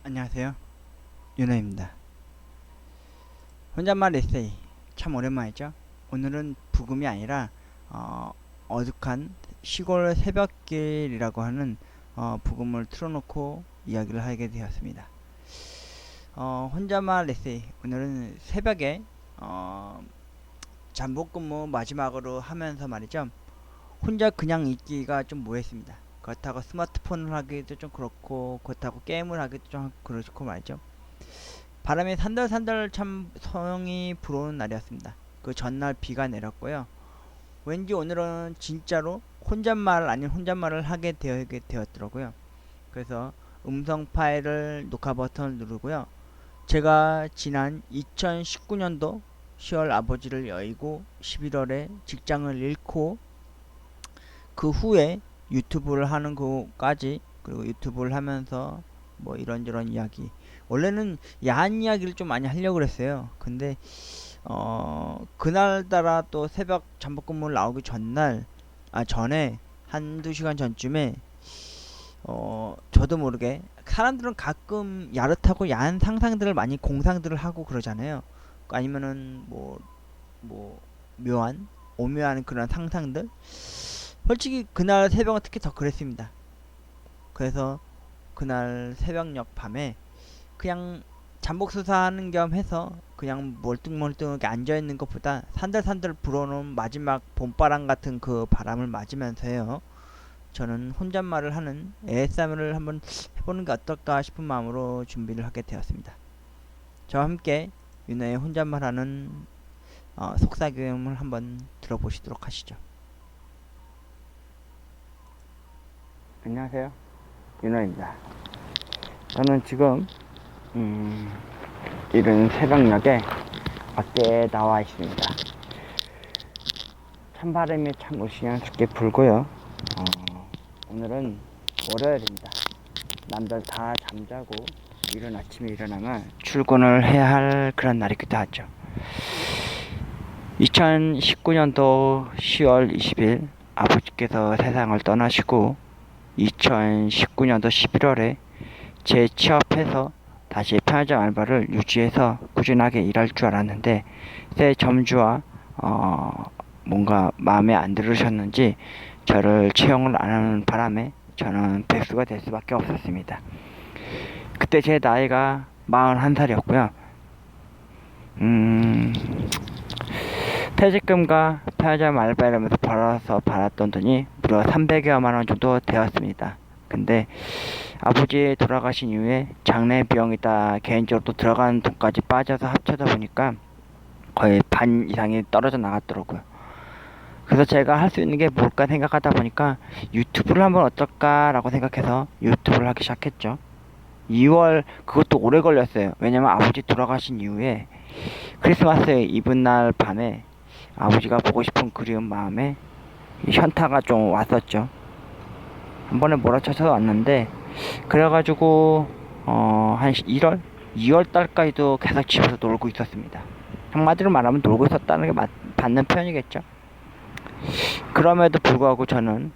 안녕하세요. 윤호입니다. 혼잣말 에세이 참 오랜만이죠. 오늘은 부금이 아니라 어둑한 시골 새벽길이라고 하는 부금을 틀어놓고 이야기를 하게 되었습니다. 혼잣말 에세이 오늘은 새벽에 잠복근무 마지막으로 하면서 말이죠. 혼자 그냥 있기가 좀 뭐했습니다. 그렇다고 스마트폰을 하기도 좀 그렇고 그렇다고 게임을 하기도 좀 그렇고 말이죠. 바람이 산들산들 참 성이 불어오는 날이었습니다. 그 전날 비가 내렸고요. 왠지 오늘은 진짜로 혼잣말 아닌 혼잣말을 하게 되었더라고요. 그래서 음성 파일을 녹화 버튼을 누르고요. 제가 지난 2019년도 10월 아버지를 여의고 11월에 직장을 잃고 그 후에 유튜브를 하는 거까지, 그리고 유튜브를 하면서 뭐 이런저런 이야기, 원래는 야한 이야기를 좀 많이 하려고 그랬어요. 근데 그날따라 또 새벽 잠복근무를 나오기 전에 한두 시간 전쯤에 저도 모르게 사람들은 가끔 야릇하고 야한 상상들을 많이 공상들을 하고 그러잖아요. 아니면은 뭐 묘한 오묘한 그런 상상들. 솔직히 그날 새벽은 특히 더 그랬습니다. 그래서 그날 새벽녘 밤에 그냥 잠복수사하는 겸 해서 그냥 멀뚱멀뚱하게 앉아있는 것보다 산들산들 불어오는 마지막 봄바람 같은 그 바람을 맞으면서요, 저는 혼잣말을 하는 ASMR을 한번 해보는 게 어떨까 싶은 마음으로 준비를 하게 되었습니다. 저와 함께 윤호의 혼잣말하는 속삭임을 한번 들어보시도록 하시죠. 안녕하세요, 윤호입니다. 저는 지금 이른 새벽녘에 밖에 나와 있습니다. 찬바람이 참 으시원스럽게 불고요. 오늘은 월요일입니다. 남들 다 잠자고 이른 아침에 일어나면 출근을 해야 할 그런 날이기도 하죠. 2019년도 10월 20일 아버지께서 세상을 떠나시고 2019년도 11월에 재취업해서 다시 편의점 알바를 유지해서 꾸준하게 일할 줄 알았는데 새 점주와 뭔가 마음에 안 들으셨는지 저를 채용을 안 하는 바람에 저는 백수가 될 수밖에 없었습니다. 그때 제 나이가 41살이었고요. 퇴직금과 편의점 알바 이러면서 벌어서 받았던 돈이 무려 300여만원 정도 되었습니다. 근데 아버지 돌아가신 이후에 장례 비용이다 개인적으로 또 들어간 돈까지 빠져서 합쳐다 보니까 거의 반 이상이 떨어져 나갔더라고요. 그래서 제가 할 수 있는 게 뭘까 생각하다 보니까 유튜브를 한번 어떨까 라고 생각해서 유튜브를 하기 시작했죠. 2월, 그것도 오래 걸렸어요. 왜냐면 아버지 돌아가신 이후에 크리스마스 이브날 밤에 아버지가 보고 싶은 그리운 마음에 현타가 좀 왔었죠. 한 번에 몰아쳐서 왔는데, 그래가지고 한 1월? 2월 달까지도 계속 집에서 놀고 있었습니다. 한마디로 말하면 놀고 있었다는 게 맞는 표현이겠죠. 그럼에도 불구하고 저는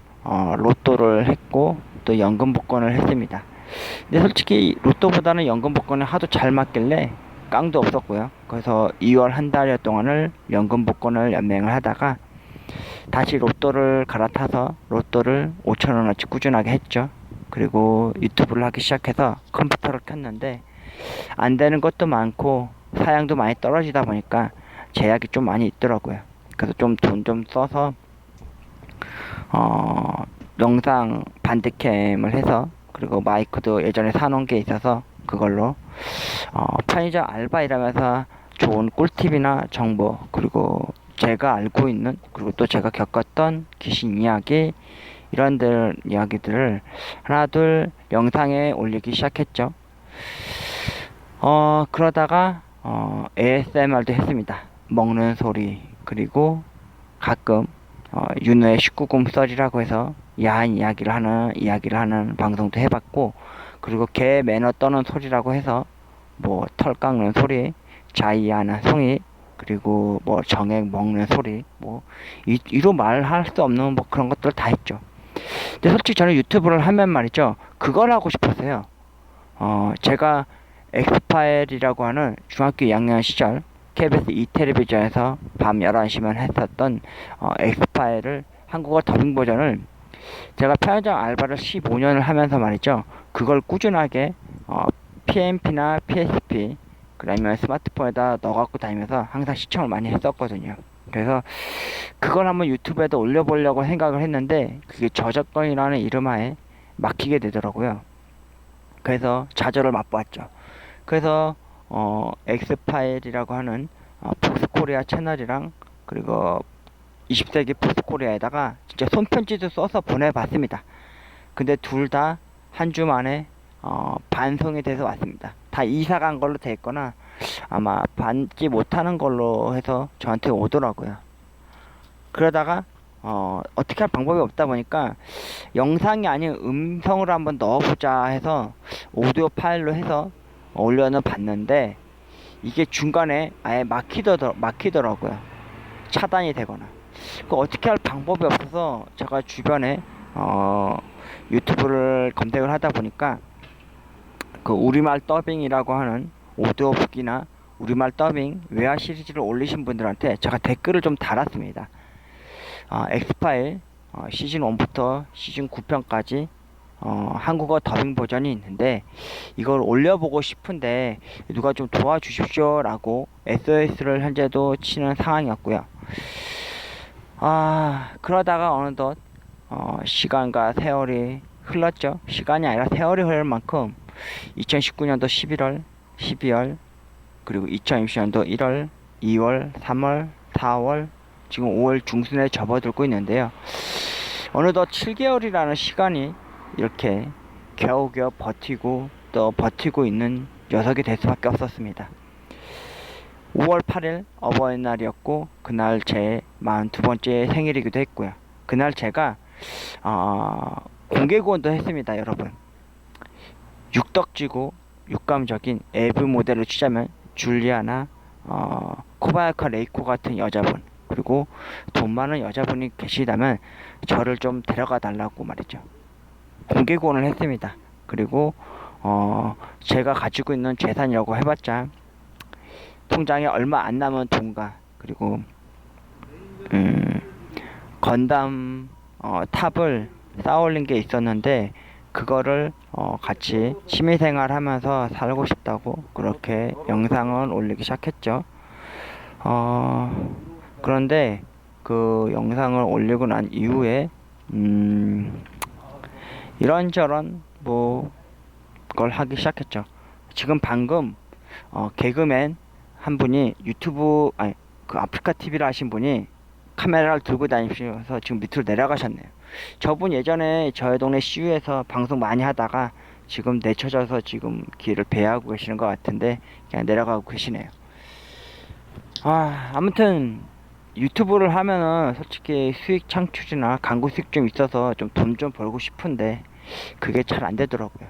로또를 했고 또 연금 복권을 했습니다. 근데 솔직히 로또보다는 연금 복권을 하도 잘 맞길래 깡도 없었고요. 그래서 2월 한 달여 동안을 연금 복권을 연맹을 하다가 다시 로또를 갈아타서 로또를 5,000원어치 꾸준하게 했죠. 그리고 유튜브를 하기 시작해서 컴퓨터를 켰는데 안 되는 것도 많고 사양도 많이 떨어지다 보니까 제약이 좀 많이 있더라고요. 그래서 좀 돈 좀 써서 영상 반드캠을 해서, 그리고 마이크도 예전에 사놓은 게 있어서 그걸로 편의점 알바 일하면서 좋은 꿀팁이나 정보, 그리고 제가 알고 있는, 그리고 또 제가 겪었던 귀신 이야기, 이런들 이야기들을 하나 둘 영상에 올리기 시작했죠. 그러다가 ASMR도 했습니다. 먹는 소리, 그리고 가끔 윤호의 19금 썰이라고 해서 야한 이야기를 하는 방송도 해봤고, 그리고 개 매너 떠는 소리라고 해서 뭐 털 깎는 소리, 자이하는 송이, 그리고 뭐 정액 먹는 소리, 뭐 이로 말할 수 없는 뭐 그런 것들 다 했죠. 근데 솔직히 저는 유튜브를 하면 말이죠, 그걸 하고 싶었어요. 제가 엑스파일이라고 하는 중학교 2학년 시절 KBS 이텔레비전에서 밤 11시만 했었던 엑스파일을 한국어 더빙 버전을 제가 편의점 알바를 15년을 하면서 말이죠. 그걸 꾸준하게 PMP나 PSP 그러면 스마트폰에다 넣어갖고 다니면서 항상 시청을 많이 했었거든요. 그래서 그걸 한번 유튜브에도 올려보려고 생각을 했는데 그게 저작권이라는 이름하에 막히게 되더라고요. 그래서 좌절을 맛보았죠. 그래서 엑스파일이라고 하는 폭스코리아 채널이랑 그리고 20세기 폭스코리아에다가 진짜 손편지도 써서 보내봤습니다. 근데 둘 다 한 주 만에 반송이 돼서 왔습니다. 다 이사 간 걸로 돼 있거나 아마 받지 못하는 걸로 해서 저한테 오더라고요. 그러다가 어떻게 할 방법이 없다 보니까 영상이 아닌 음성으로 한번 넣어보자 해서 오디오 파일로 해서 올려는 봤는데 이게 중간에 아예 막히더라고요. 차단이 되거나. 그 어떻게 할 방법이 없어서 제가 주변에 유튜브를 검색을 하다 보니까 그 우리말 더빙이라고 하는 오디오북이나 우리말 더빙 외화 시리즈를 올리신 분들한테 제가 댓글을 좀 달았습니다. 엑스파일 시즌 1부터 시즌 9편까지 한국어 더빙 버전이 있는데 이걸 올려보고 싶은데 누가 좀 도와주십시오 라고 SOS를 현재도 치는 상황이었고요. 그러다가 어느덧 시간과 세월이 흘렀죠. 시간이 아니라 세월이 흐를 만큼 2019년도 11월, 12월 그리고 2020년도 1월, 2월, 3월, 4월 지금 5월 중순에 접어들고 있는데요. 어느덧 7개월이라는 시간이 이렇게 겨우겨우 버티고 또 버티고 있는 녀석이 될 수밖에 없었습니다. 5월 8일 어버이날이었고 그날 제 42번째 생일이기도 했고요. 그날 제가 공개 구원도 했습니다. 여러분, 육덕지고 육감적인 에브 모델로 치자면 줄리아나 코바야카 레이코 같은 여자분 그리고 돈 많은 여자분이 계시다면 저를 좀 데려가 달라고 말이죠. 공개 구원을 했습니다. 그리고 제가 가지고 있는 재산이라고 해봤자 통장에 얼마 안 남은 돈과 그리고 건담 탑을 쌓아올린 게 있었는데 그거를 같이 취미생활 하면서 살고 싶다고 그렇게 영상을 올리기 시작했죠. 그런데 그 영상을 올리고 난 이후에 이런저런 걸 하기 시작했죠. 지금 방금 개그맨 한 분이 유튜브 그 아프리카 TV를 하신 분이 카메라를 들고 다니면서 지금 밑으로 내려가셨네요. 저분 예전에 저희 동네 CU에서 방송 많이 하다가 지금 내쳐져서 지금 길을 배회하고 계시는 것 같은데 그냥 내려가고 계시네요. 아무튼 유튜브를 하면은 솔직히 수익 창출이나 광고 수익 좀 있어서 좀 돈 좀 벌고 싶은데 그게 잘 안 되더라고요.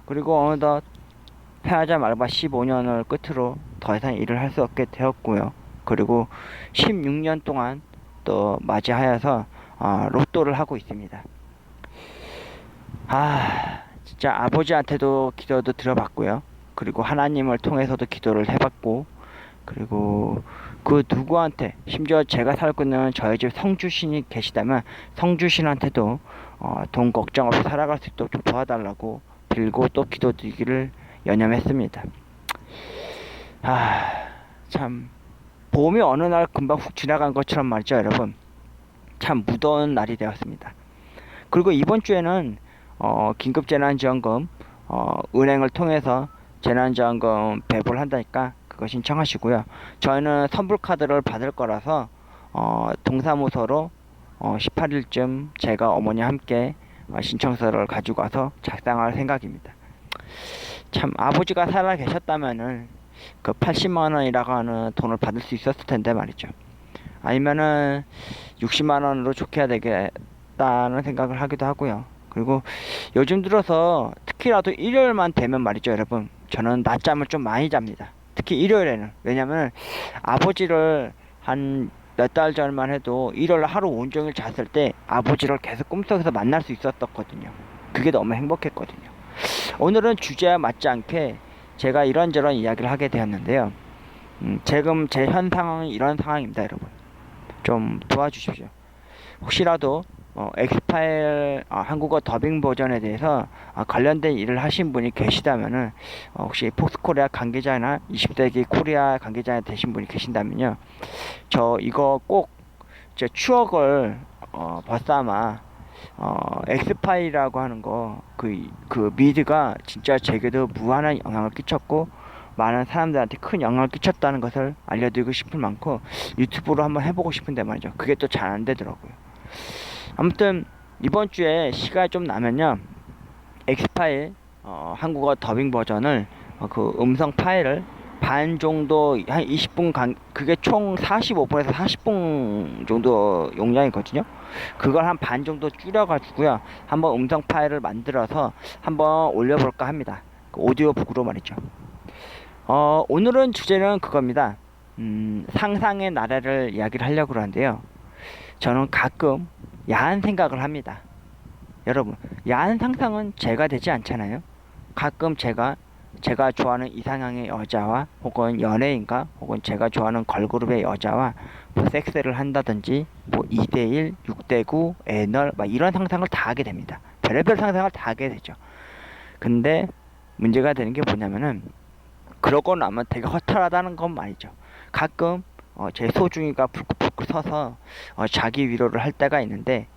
그리고 어느덧 편의점 알바 15년을 끝으로 더 이상 일을 할 수 없게 되었고요. 그리고 16년 동안 또 맞이하여서 로또를 하고 있습니다. 진짜 아버지한테도 기도도 드려봤고요. 그리고 하나님을 통해서도 기도를 해봤고 그리고 그 누구한테 심지어 제가 살고 있는 저희 집 성주신이 계시다면 성주신한테도 돈 걱정 없이 살아갈 수 있도록 좀 도와달라고 빌고 또 기도드리기를 연념했습니다. 참 봄이 어느 날 금방 훅 지나간 것처럼 말이죠, 여러분. 참 무더운 날이 되었습니다. 그리고 이번 주에는 긴급재난지원금 은행을 통해서 재난지원금 배부를 한다니까 그거 신청하시고요. 저희는 선불카드를 받을 거라서 동사무소로 18일쯤 제가 어머니 함께 신청서를 가지고 와서 작성할 생각입니다. 참 아버지가 살아 계셨다면은 그 80만 원이라고 하는 돈을 받을 수 있었을 텐데 말이죠. 아니면은 60만 원으로 좋게 해야 되겠다는 생각을 하기도 하고요. 그리고 요즘 들어서 특히라도 일요일만 되면 말이죠, 여러분. 저는 낮잠을 좀 많이 잡니다. 특히 일요일에는. 왜냐면 아버지를 한 몇 달 전만 해도 일요일 하루 온종일 잤을 때 아버지를 계속 꿈속에서 만날 수 있었거든요. 그게 너무 행복했거든요. 오늘은 주제와 맞지 않게 제가 이런저런 이야기를 하게 되었는데요. 지금 제 현 상황은 이런 상황입니다, 여러분. 좀 도와주십시오. 혹시라도 엑스파일 한국어 더빙 버전에 대해서 관련된 일을 하신 분이 계시다면은 혹시 폭스코리아 관계자나 20세기 코리아 관계자 되신 분이 계신다면요, 저 이거 꼭 제 추억을 벗삼아 엑스파일이라고 하는 거 그 미드가 진짜 제게도 무한한 영향을 끼쳤고 많은 사람들한테 큰 영향을 끼쳤다는 것을 알려드리고 싶을 만큼 유튜브로 한번 해보고 싶은데 말이죠. 그게 또 잘 안 되더라고요. 아무튼 이번 주에 시간이 좀 나면요, 엑스파일 한국어 더빙 버전을 그 음성 파일을 반 정도 한 20분 그게 총 45분에서 40분 정도 용량이거든요. 그걸 한 반 정도 줄여가지고요, 한번 음성 파일을 만들어서 한번 올려볼까 합니다. 그 오디오북으로 말이죠. 오늘은 주제는 그겁니다. 상상의 나라를 이야기를 하려고 하는데요. 저는 가끔 야한 생각을 합니다. 여러분, 야한 상상은 제가 되지 않잖아요. 가끔 제가 좋아하는 이상형의 여자와 혹은 연예인과 혹은 제가 좋아하는 걸그룹의 여자와 뭐 섹스를 한다든지 뭐 2대1, 6대9, 애널 막 이런 상상을 다 하게 됩니다. 별의별 상상을 다 하게 되죠. 근데 문제가 되는 게 뭐냐면은 그러고 나면 되게 허탈하다는 건 말이죠. 가끔 제 소중이가 불끈불끈 서서 자기 위로를 할 때가 있는데,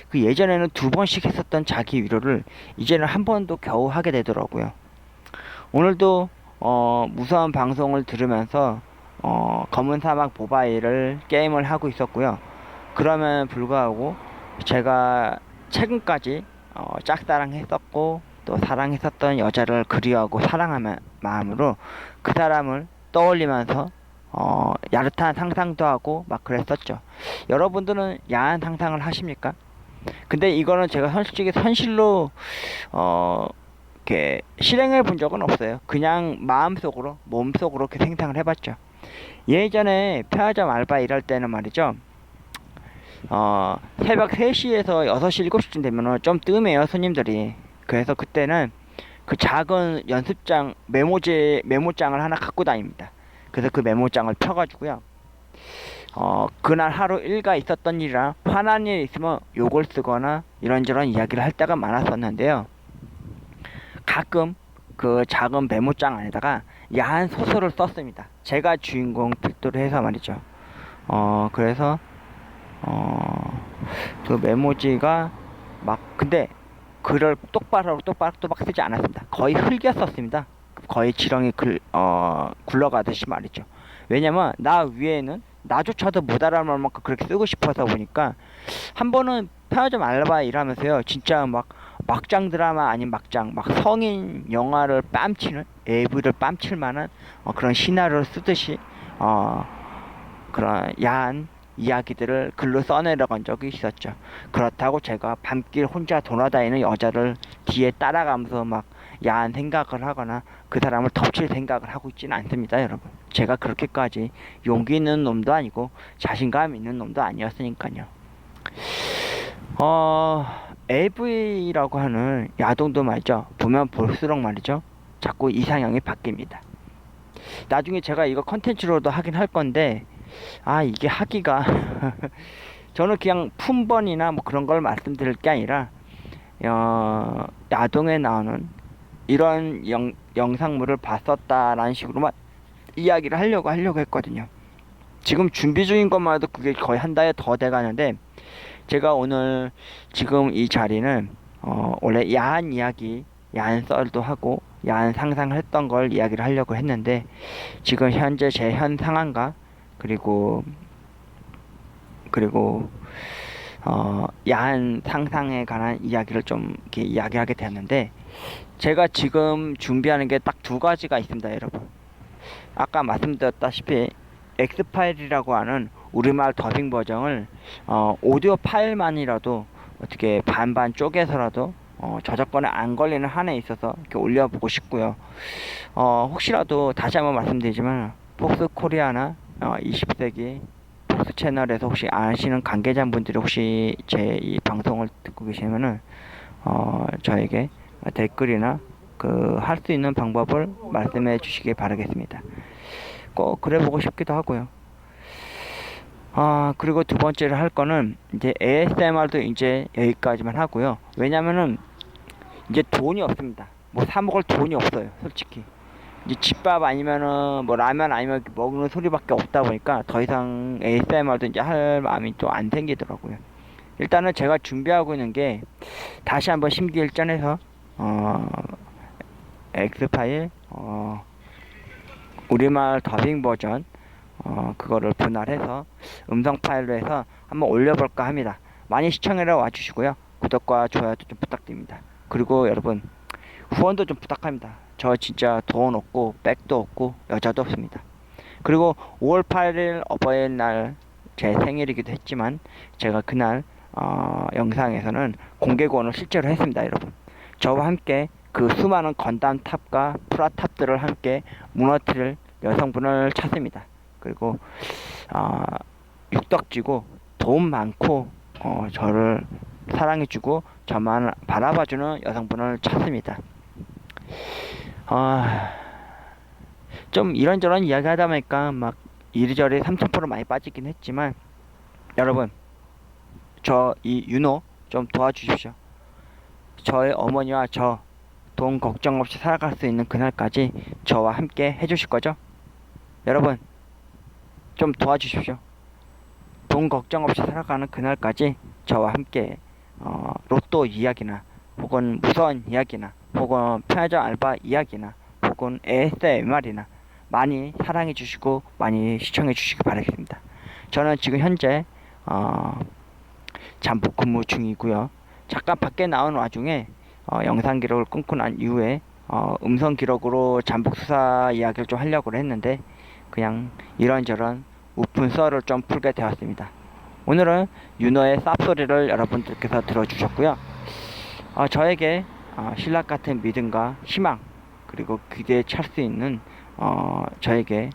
그 예전에는 2번씩 했었던 자기 위로를 이제는 한 번도 겨우 하게 되더라고요. 오늘도 무서운 방송을 들으면서 검은 사막 모바일을 게임을 하고 있었고요. 그러면 불구하고 제가 최근까지 짝사랑했었고 또 사랑했었던 여자를 그리워하고 사랑하는 마음으로 그 사람을 떠올리면서 야릇한 상상도 하고 막 그랬었죠. 여러분들은 야한 상상을 하십니까? 근데 이거는 제가 솔직히 현실로 이렇게 실행해 본 적은 없어요. 그냥 마음속으로 몸속으로 이렇게 생각을 해봤죠. 예전에 편의점 알바 일할 때는 말이죠, 새벽 3시에서 6시 7시쯤 되면은 좀 뜸해요, 손님들이. 그래서 그때는 그 작은 연습장 메모장을 하나 갖고 다닙니다. 그래서 그 메모장을 펴가지고요, 그날 하루 일과 있었던 일이랑 화난 일 있으면 욕을 쓰거나 이런저런 이야기를 할 때가 많았었는데요. 가끔 그 작은 메모장 안에다가 야한 소설을 썼습니다. 제가 주인공 필두로 해서 말이죠. 그래서 그 메모지가 막, 근데 글을 똑바로 쓰지 않았습니다. 거의 흙이었었습니다. 거의 지렁이 굴러가듯이 말이죠. 왜냐면 나 위에는 나조차도 못 알아볼 만큼 그렇게 쓰고 싶어서 보니까, 한 번은 편의점 알바 일하면서요, 진짜 막 막장 드라마 아닌 막장, 막 성인 영화를 뺨치는, AV를 뺨칠 만한 그런 시나리오를 쓰듯이 그런 야한 이야기들을 글로 써내려간 적이 있었죠. 그렇다고 제가 밤길 혼자 돌아다니는 여자를 뒤에 따라가면서 막 야한 생각을 하거나 그 사람을 덮칠 생각을 하고 있지는 않습니다, 여러분. 제가 그렇게까지 용기 있는 놈도 아니고 자신감 있는 놈도 아니었으니까요. AV라고 하는 야동도 말이죠, 보면 볼수록 말이죠, 자꾸 이상형이 바뀝니다. 나중에 제가 이거 컨텐츠로도 하긴 할 건데, 이게 하기가 저는 그냥 품번이나 뭐 그런 걸 말씀드릴 게 아니라 야동에 나오는 이런 영상물을 봤었다라는 식으로만 이야기를 하려고 했거든요. 지금 준비 중인 것만 해도 그게 거의 한 달에 더 돼가는데, 제가 오늘 지금 이 자리는 원래 야한 이야기, 야한 썰도 하고 야한 상상을 했던 걸 이야기를 하려고 했는데, 지금 현재 제 현 상황과 그리고 야한 상상에 관한 이야기를 좀 이렇게 이야기하게 되었는데, 제가 지금 준비하는 게 딱 2가지가 있습니다, 여러분. 아까 말씀드렸다시피 엑스파일이라고 하는 우리말 더빙 버전을 오디오 파일만이라도 어떻게 반반 쪼개서라도 저작권에 안 걸리는 한에 있어서 이렇게 올려보고 싶고요. 혹시라도 다시 한번 말씀드리지만 폭스 코리아나 20세기 폭스 채널에서 혹시 아시는 관계자분들이 혹시 제 이 방송을 듣고 계시면은 저에게 댓글이나 그 할 수 있는 방법을 말씀해 주시기 바라겠습니다. 꼭 그래 보고 싶기도 하고요. 그리고 두 번째로 할 거는 이제 ASMR도 이제 여기까지만 하고요. 왜냐면은 이제 돈이 없습니다. 뭐 사 먹을 돈이 없어요, 솔직히. 이제 집밥 아니면은 뭐 라면 아니면 먹는 소리밖에 없다 보니까 더 이상 ASMR도 이제 할 마음이 또 안 생기더라고요. 일단은 제가 준비하고 있는 게 다시 한번 심기일전해서 엑스파일 우리말 더빙 버전 그거를 분할해서 음성 파일로 해서 한번 올려볼까 합니다. 많이 시청해라 와주시고요. 구독과 좋아요도 좀 부탁드립니다. 그리고 여러분 후원도 좀 부탁합니다. 저 진짜 돈 없고 백도 없고 여자도 없습니다. 그리고 5월 8일 어버이날 제 생일이기도 했지만 제가 그날 영상에서는 공개 구원을 실제로 했습니다. 여러분 저와 함께 그 수많은 건담 탑과 프라 탑들을 함께 무너뜨릴 여성분을 찾습니다. 그리고 육덕지고 돈 많고 저를 사랑해주고 저만 바라봐주는 여성분을 찾습니다. 좀 이런저런 이야기 하다 보니까 막 이리저리 3000% 많이 빠지긴 했지만 여러분 저 이 윤호 좀 도와주십시오. 저의 어머니와 저 돈 걱정 없이 살아갈 수 있는 그날까지 저와 함께 해주실 거죠? 여러분 좀 도와주십시오. 돈 걱정 없이 살아가는 그날까지 저와 함께 로또 이야기나 혹은 무서운 이야기나 혹은 편의점 알바 이야기나 혹은 ASMR이나 많이 사랑해 주시고 많이 시청해 주시기 바라겠습니다. 저는 지금 현재 잠복 근무 중이고요. 잠깐 밖에 나온 와중에 영상 기록을 끊고 난 이후에 음성 기록으로 잠복 수사 이야기를 좀 하려고 했는데 그냥 이런저런 우픈 썰을 좀 풀게 되었습니다. 오늘은 윤호의 쌉소리를 여러분들께서 들어주셨고요. 저에게 신락 같은 믿음과 희망 그리고 기대에 찰 수 있는 저에게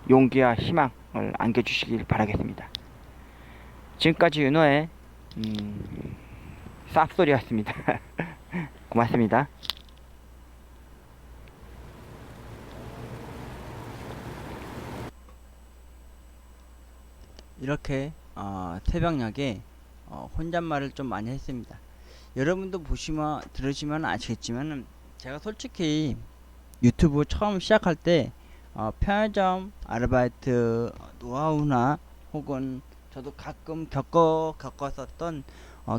용기와 희망을 안겨주시길 바라겠습니다. 지금까지 윤호의 쌉소리였습니다. 고맙습니다. 이렇게 새벽녘에 혼잣말을 좀 많이 했습니다. 여러분도 보시면 들으시면 아시겠지만 제가 솔직히 유튜브 처음 시작할 때 편의점 아르바이트 노하우나 혹은 저도 가끔 겪었었던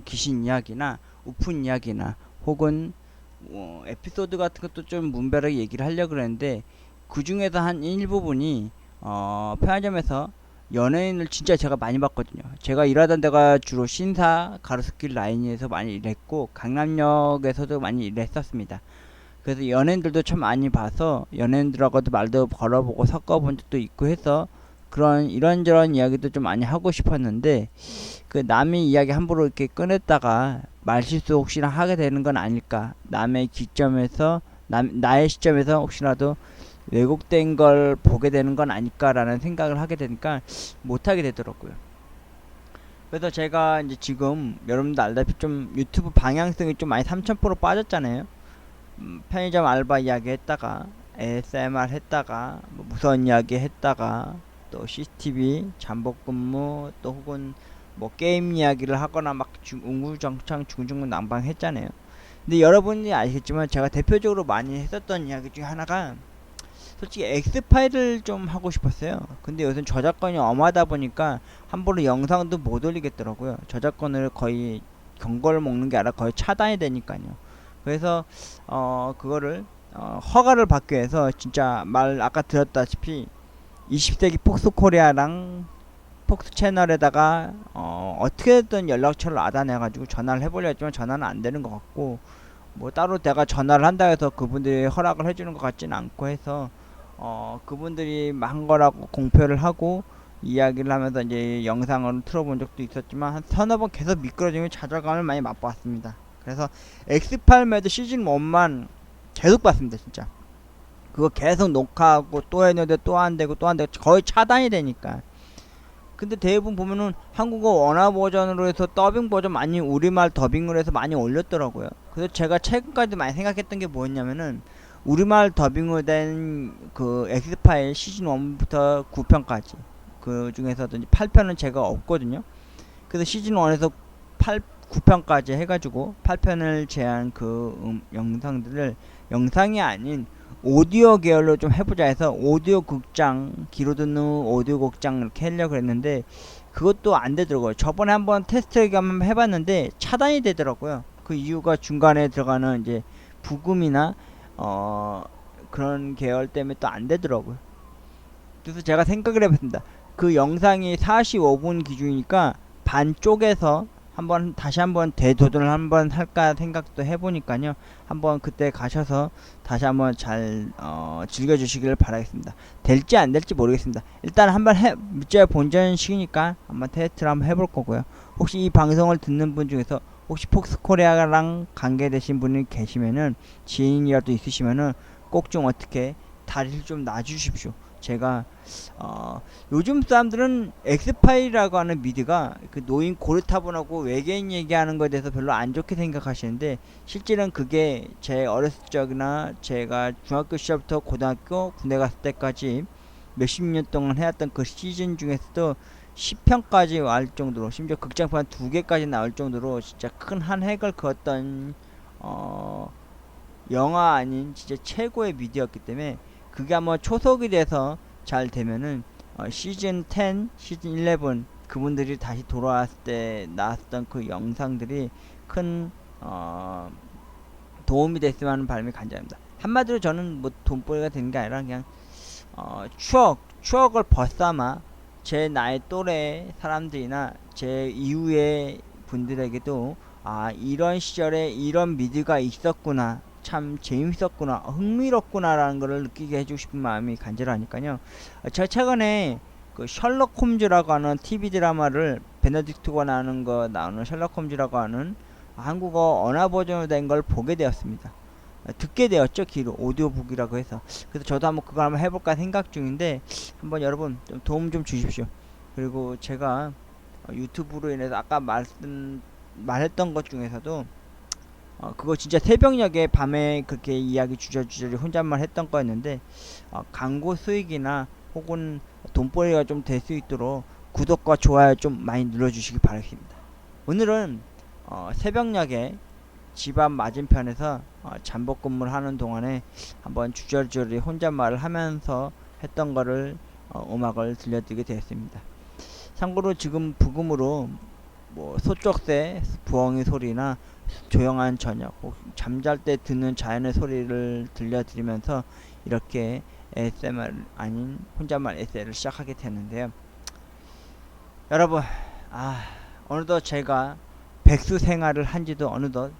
귀신 이야기나 우픈 이야기나 혹은 에피소드 같은 것도 좀 문별하게 얘기를 하려고 그랬는데 그 중에서 한 일부분이 편의점에서 연예인을 진짜 제가 많이 봤거든요. 제가 일하던 데가 주로 신사 가로수길 라인에서 많이 일했고 강남역에서도 많이 일했었습니다. 그래서 연예인들도 참 많이 봐서 연예인들하고도 말도 걸어보고 섞어본 적도 있고 해서 그런 이런저런 이야기도 좀 많이 하고 싶었는데 그 남의 이야기 함부로 이렇게 꺼냈다가 말실수 혹시나 하게 되는 건 아닐까, 남의 기점에서 나의 시점에서 혹시라도 왜곡된 걸 보게 되는 건 아닐까라는 생각을 하게 되니까 못하게 되더라고요. 그래서 제가 이제 지금 여러분들 알다시피 좀 유튜브 방향성이 좀 많이 3000% 빠졌잖아요. 편의점 알바 이야기 했다가 ASMR 했다가 뭐 무서운 이야기 했다가 또 CCTV 잠복근무 또 혹은 뭐 게임 이야기를 하거나 막 웅구정창 중중난방 했잖아요. 근데 여러분이 아시겠지만 제가 대표적으로 많이 했었던 이야기 중에 하나가 솔직히 엑스파일을 좀 하고 싶었어요. 근데 요즘 저작권이 엄하다 보니까 함부로 영상도 못 올리겠더라고요. 저작권을 거의 경고를 먹는 게 아니라 거의 차단이 되니까요. 그래서 그거를 허가를 받기 위해서 진짜 아까 들었다시피 20세기 폭스 코리아랑 폭스 채널에다가 어떻게든 연락처를 알아내가지고 전화를 해보려 했지만 전화는 안 되는 것 같고 뭐 따로 내가 전화를 한다 해서 그분들이 허락을 해주는 것 같지는 않고 해서 그분들이 한 거라고 공표를 하고 이야기를 하면서 이제 영상을 틀어본 적도 있었지만 한 서너 번 계속 미끄러지면 좌절감을 많이 맛봤습니다. 그래서 엑스파일 매드 시즌 1만 계속 봤습니다. 진짜 그거 계속 녹화하고 또 했는데 또 안 되고 또 안 되고 거의 차단이 되니까 근데 대부분 보면은 한국어 원화 버전으로 해서 더빙 버전 많이 우리말 더빙을 해서 많이 올렸더라고요. 그래서 제가 최근까지 많이 생각했던 게 뭐였냐면은 우리말 더빙으로 된 그 엑스파일 시즌 1부터 9편까지 그 중에서도 8편은 제가 없거든요. 그래서 시즌 1에서 9편까지 해가지고 8편을 제한 그 영상들을 영상이 아닌 오디오 계열로 좀 해보자 해서 오디오 극장, 귀로 듣는 오디오 극장 이렇게 하려고 했는데 그것도 안 되더라고요. 저번에 한번 테스트 한번 해봤는데 차단이 되더라고요. 그 이유가 중간에 들어가는 이제 부금이나 그런 계열 때문에 또 안 되더라고요. 그래서 제가 생각을 해봤습니다. 그 영상이 45분 기준이니까 반 쪼개서 한번 다시 한번 대도전을 한번 할까 생각도 해보니까요. 한번 그때 가셔서 다시 한번 잘 즐겨주시길 바라겠습니다. 될지 안 될지 모르겠습니다. 일단 한번 밑째 본전식이니까 한번 테스트를 한번 해볼 거고요. 혹시 이 방송을 듣는 분 중에서 혹시 폭스코리아랑 관계되신 분이 계시면은 지인이라도 있으시면은 꼭 좀 어떻게 다리를 좀 놔주십시오. 제가 요즘 사람들은 엑스파일이라고 하는 미드가 그 노인 고르타분하고 외계인 얘기하는 것에 대해서 별로 안 좋게 생각하시는데 실제는 그게 제 어렸을 적이나 제가 중학교 시절부터 고등학교 군대 갔을 때까지 몇십 년 동안 해왔던 그 시즌 중에서도 10편까지 할 정도로 심지어 극장판 2개까지 나올 정도로 진짜 큰 한 획을 그었던 영화 아닌 진짜 최고의 미디어였기 때문에 그게 한번 초석이 돼서 잘 되면은 시즌 10, 시즌 11 그분들이 다시 돌아왔을 때 나왔던 그 영상들이 큰 도움이 됐으면 하는 바람이 간절합니다. 한마디로 저는 뭐 돈벌이가 되는 게 아니라 그냥 추억을 벗삼아 제 나이 또래 사람들이나 제 이후의 분들에게도 이런 시절에 이런 미드가 있었구나, 참 재밌었구나, 흥미롭구나 라는 것을 느끼게 해주고 싶은 마음이 간절하니까요. 제가 최근에 그 셜록 홈즈라고 하는 TV 드라마를 베네딕트가 나오는 셜록 홈즈라고 하는 한국어 언어 버전으로 된 걸 보게 되었습니다. 듣게 되었죠. 귀로 오디오북이라고 해서. 그래서 저도 한번 그걸 한번 해볼까 생각 중인데 한번 여러분 좀 도움 좀 주십시오. 그리고 제가 유튜브로 인해서 아까 말했던 것 중에서도 그거 진짜 새벽녘에 밤에 그렇게 이야기 주저주저리 혼잣말 했던 거였는데 광고 수익이나 혹은 돈벌이가 좀 될 수 있도록 구독과 좋아요 좀 많이 눌러주시기 바라겠습니다. 오늘은 새벽녘에 집 앞 맞은편에서 잠복 근무를 하는 동안에 한번 주저주저리 혼잣말을 하면서 했던 거를 음악을 들려드리게 되었습니다. 참고로 지금 부금으로 뭐 소쪽새 부엉이 소리나 조용한 저녁 혹 잠잘 때 듣는 자연의 소리를 들려드리면서 이렇게 ASMR 아닌 혼잣말 에세이를 시작하게 되는데요. 여러분 어느덧 제가 백수 생활을 한지도 어느덧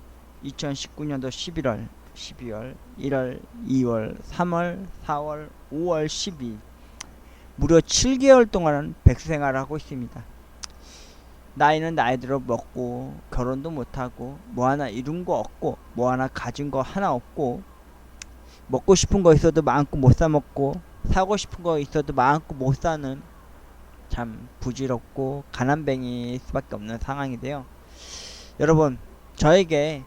2019년도 11월, 12월, 1월, 2월, 3월, 4월, 5월, 12일 무려 7개월 동안 백수 생활을 하고 있습니다. 나이는 나이대로 먹고 결혼도 못하고 뭐 하나 이룬 거 없고 뭐 하나 가진 거 하나 없고 먹고 싶은 거 있어도 마음껏 못 사 먹고 사고 싶은 거 있어도 마음껏 못 사는 참 부질없고 가난뱅이일 수밖에 없는 상황인데요. 여러분 저에게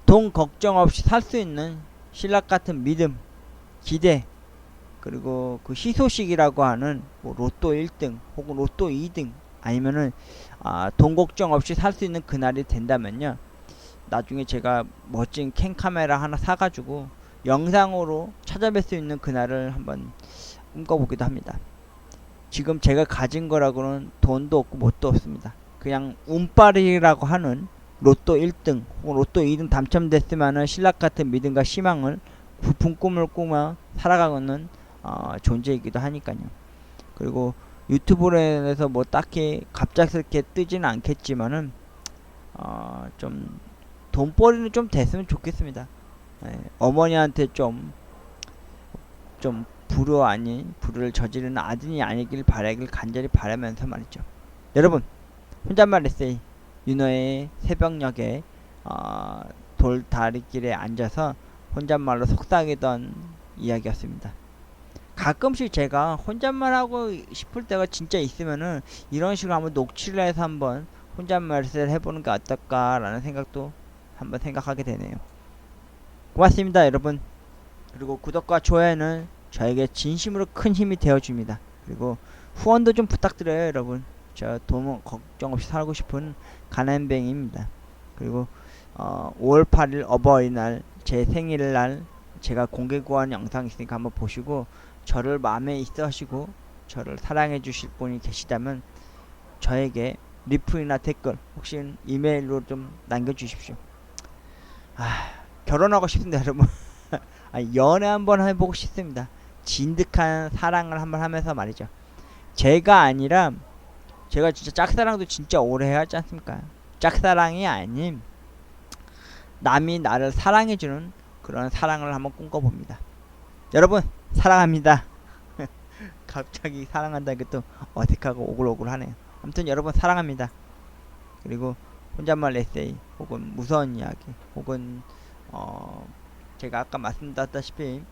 돈 걱정 없이 살 수 있는 신락 같은 믿음, 기대, 그리고 그 희소식이라고 하는 뭐 로또 1등 혹은 로또 2등 아니면은 돈 걱정 없이 살 수 있는 그날이 된다면요. 나중에 제가 멋진 캔카메라 하나 사가지고 영상으로 찾아뵐 수 있는 그날을 한번 꿈꿔보기도 합니다. 지금 제가 가진 거라고는 돈도 없고 뭣도 없습니다. 그냥 운빨이라고 하는 로또 1등 혹은 로또 2등 당첨됐으면은 신락같은 믿음과 희망을 부푼 꿈을 꾸며 살아가는 존재이기도 하니까요. 그리고 유튜브로 인해서 뭐 딱히 갑작스럽게 뜨지는 않겠지만은 좀 돈벌이는 좀 됐으면 좋겠습니다. 어머니한테 좀 불효 아닌 불효를 저지르는 아들이 아니길 바라길 간절히 바라면서 말이죠. 여러분 혼잣말 에세이 윤호의 새벽녘에 돌다리길에 앉아서 혼잣말로 속삭이던 이야기였습니다. 가끔씩 제가 혼잣말 하고 싶을 때가 진짜 있으면은 이런 식으로 한번 녹취를 해서 한번 혼잣말을 해보는 게 어떨까라는 생각도 한번 생각하게 되네요. 고맙습니다, 여러분. 그리고 구독과 좋아요는 저에게 진심으로 큰 힘이 되어줍니다. 그리고 후원도 좀 부탁드려요, 여러분. 저 돈 걱정 없이 살고 싶은 가난뱅이입니다. 그리고 5월 8일 어버이날 제 생일날 제가 공개 구한 영상 있으니까 한번 보시고 저를 마음에 있어 하시고 저를 사랑해 주실 분이 계시다면 저에게 리플이나 댓글 혹시 이메일로 좀 남겨주십시오. 결혼하고 싶습니다, 여러분. 연애 한번 해보고 싶습니다. 진득한 사랑을 한번 하면서 말이죠. 제가 아니라 제가 진짜 짝사랑도 진짜 오래 해야 하지 않습니까? 짝사랑이 아닌 남이 나를 사랑해주는 그런 사랑을 한번 꿈꿔봅니다. 여러분 사랑합니다. 갑자기 사랑한다는 게 또 어색하고 오글오글하네요. 아무튼 여러분 사랑합니다. 그리고 혼잣말 에세이 혹은 무서운 이야기 혹은 제가 아까 말씀드렸다시피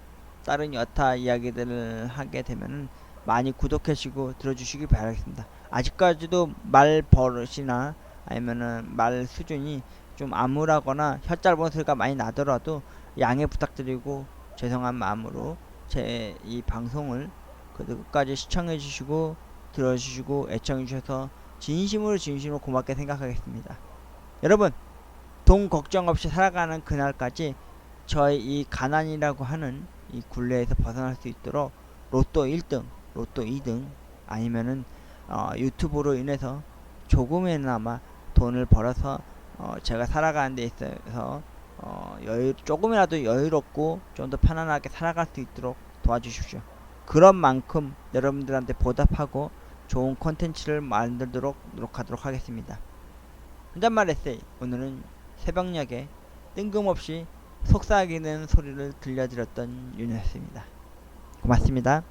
다른 여타 이야기들을 하게 되면은 많이 구독해주시고 들어주시기 바라겠습니다. 아직까지도 말 버릇이나 아니면은 말 수준이 좀 암울하거나 혀 짧은 소리가 많이 나더라도 양해 부탁드리고 죄송한 마음으로 제 이 방송을 끝까지 시청해 주시고 들어주시고 애청해 주셔서 진심으로 고맙게 생각하겠습니다. 여러분 돈 걱정 없이 살아가는 그날까지 저의 이 가난이라고 하는 이 굴레에서 벗어날 수 있도록 로또 1등, 로또 2등 아니면은 유튜브로 인해서 조금이나마 돈을 벌어서 제가 살아가는 데 있어서 조금이라도 여유롭고 좀 더 편안하게 살아갈 수 있도록 도와주십시오. 그런 만큼 여러분들한테 보답하고 좋은 콘텐츠를 만들도록 노력하도록 하겠습니다. 혼잣말 에세이 오늘은 새벽녘에 뜬금없이 속삭이는 소리를 들려드렸던 윤이었습니다. 고맙습니다.